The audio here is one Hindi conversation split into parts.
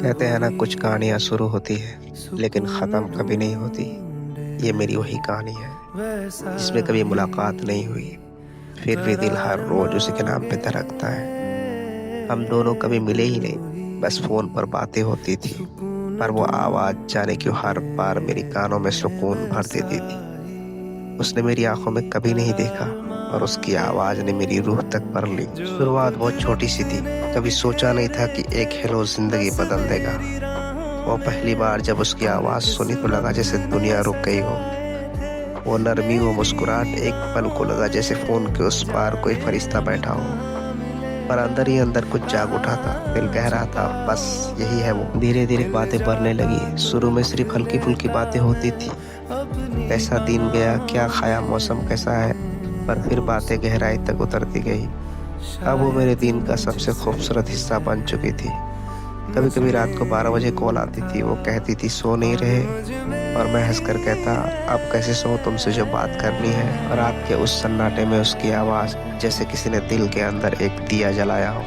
कहते हैं ना, कुछ कहानियां शुरू होती है लेकिन ख़त्म कभी नहीं होती। ये मेरी वही कहानी है जिसमें कभी मुलाकात नहीं हुई, फिर भी दिल हर रोज उसी के नाम पे धड़कता है। हम दोनों कभी मिले ही नहीं, बस फोन पर बातें होती थी, पर वो आवाज जाने क्यों हर बार मेरी कानों में सुकून भर देती थी। उसने मेरी आंखों में कभी नहीं देखा और उसकी आवाज ने मेरी रूह तक भर ली। शुरुआत बहुत छोटी सी थी, कभी सोचा नहीं था कि एक हेलो जिंदगी बदल देगा। वो पहली बार जब उसकी आवाज सुनी तो लगा जैसे दुनिया रुक गई हो। वो नरमी, वो मुस्कुराहट, एक पल को लगा जैसे फोन के उस पार कोई फरिश्ता बैठा हो। पर अंदर ही अंदर कुछ जाग उठा था, दिल कह रहा था बस यही है वो। धीरे धीरे बातें बढ़ने लगी। शुरू में सिर्फ हल्की फुल्की बातें होती थी, कैसा दिन गया, क्या खाया, मौसम कैसा है, पर फिर बातें गहराई तक उतरती गई। अब वो मेरे दिन का सबसे खूबसूरत हिस्सा बन चुकी थी। कभी कभी रात को 12 बजे कॉल आती थी, वो कहती थी सो नहीं रहे, और मैं हंसकर कहता अब कैसे सो, तुमसे जो बात करनी है। और रात के उस सन्नाटे में उसकी आवाज़ जैसे किसी ने दिल के अंदर एक दिया जलाया हो।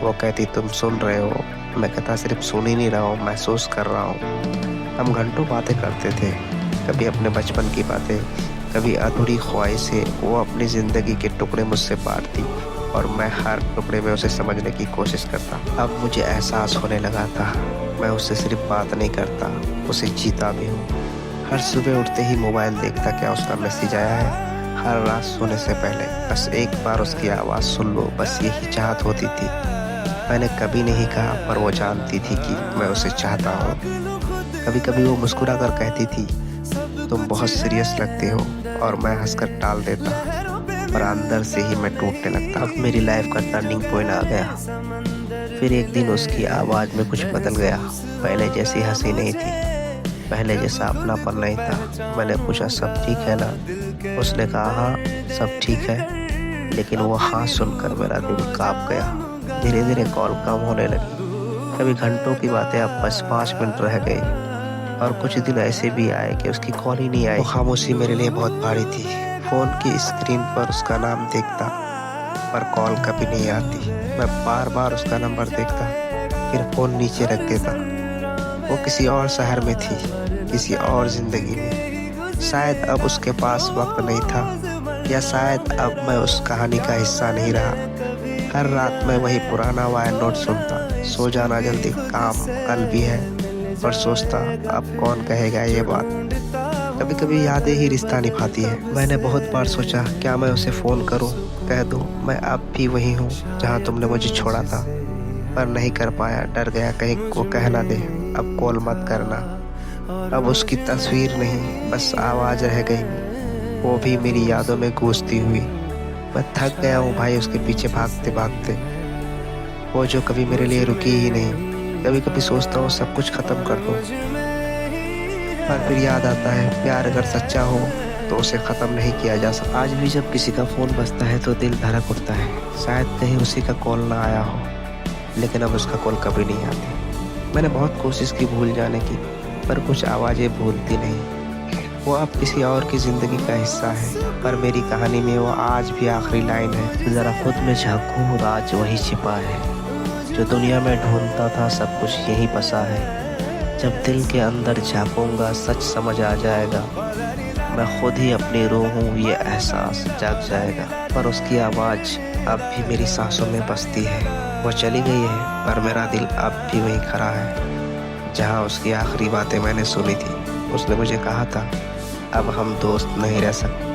वो कहती तुम सुन रहे हो, मैं कहता सिर्फ सुन ही नहीं रहा हूँ, महसूस कर रहा हूँ। हम घंटों बातें करते थे, कभी अपने बचपन की बातें, कभी अधूरी ख्वाहिशें। वो अपनी ज़िंदगी के टुकड़े मुझसे बांटती और मैं हर टुकड़े में उसे समझने की कोशिश करता। अब मुझे एहसास होने लगा था मैं उससे सिर्फ बात नहीं करता, उसे जीता भी हूँ। हर सुबह उठते ही मोबाइल देखता क्या उसका मैसेज आया है। हर रात सोने से पहले बस एक बार उसकी आवाज़ सुन लो, बस यही चाहत होती थी। मैंने कभी नहीं कहा, पर वो जानती थी कि मैं उसे चाहता हूँ। कभी कभी वो मुस्कुरा कर कहती थी तुम बहुत सीरियस लगते हो, और मैं हंसकर टाल देता, पर अंदर से ही मैं टूटने लगता। अब मेरी लाइफ का टर्निंग पॉइंट आ गया। फिर एक दिन उसकी आवाज़ में कुछ बदल गया। पहले जैसी हंसी नहीं थी, पहले जैसा अपनापन नहीं था। मैंने पूछा सब ठीक है ना? उसने कहा हाँ सब ठीक है, लेकिन वो हाँ सुनकर मेरा दिल कांप गया। धीरे धीरे कॉल कम होने लगी, कभी घंटों की बातें अब बस 5 मिनट रह गई। और कुछ दिन ऐसे भी आए कि उसकी कॉल ही नहीं आई। वो खामोशी मेरे लिए बहुत भारी थी। फोन की स्क्रीन पर उसका नाम देखता, पर कॉल कभी नहीं आती। मैं बार बार उसका नंबर देखता, फिर फोन नीचे रख देता। वो किसी और शहर में थी, किसी और जिंदगी में। शायद अब उसके पास वक्त नहीं था, या शायद अब मैं उस कहानी का हिस्सा नहीं रहा। हर रात मैं वही पुराना वॉइस नोट सुनता, सो जाना जल्दी, काम कल भी है, और सोचता अब कौन कहेगा ये बात। कभी कभी यादें ही रिश्ता निभाती है। मैंने बहुत बार सोचा क्या मैं उसे फ़ोन करूं, कह दूं मैं अब भी वही हूं जहां तुमने मुझे छोड़ा था, पर नहीं कर पाया। डर गया कहीं को कह ना दे अब कॉल मत करना। अब उसकी तस्वीर नहीं, बस आवाज़ रह गई, वो भी मेरी यादों में गूंजती हुई। मैं थक गया हूँ भाई उसके पीछे भागते भागते, वो जो कभी मेरे लिए रुकी ही नहीं। कभी कभी सोचता हूँ सब कुछ खत्म कर दूँ, पर फिर याद आता है प्यार अगर सच्चा हो तो उसे ख़त्म नहीं किया जा सकता। आज भी जब किसी का फ़ोन बजता है तो दिल धड़क उठता है। शायद कहीं उसी का कॉल ना आया हो, लेकिन अब उसका कॉल कभी नहीं आती। मैंने बहुत कोशिश की भूल जाने की, पर कुछ आवाज़ें भूलती नहीं। वो अब किसी और की ज़िंदगी का हिस्सा है, पर मेरी कहानी में वो आज भी आखिरी लाइन है। ज़रा खुद में झांकूं, राज वही छिपा है, जो दुनिया में ढूंढता था सब कुछ यहीं बसा है। जब दिल के अंदर झांकूंगा सच समझ आ जाएगा, मैं खुद ही अपनी रूह हूँ ये एहसास जाग जाएगा। पर उसकी आवाज़ अब भी मेरी सांसों में बसती है। वो चली गई है, पर मेरा दिल अब भी वहीं खड़ा है जहाँ उसकी आखिरी बातें मैंने सुनी थी। उसने मुझे कहा था अब हम दोस्त नहीं रह सकते,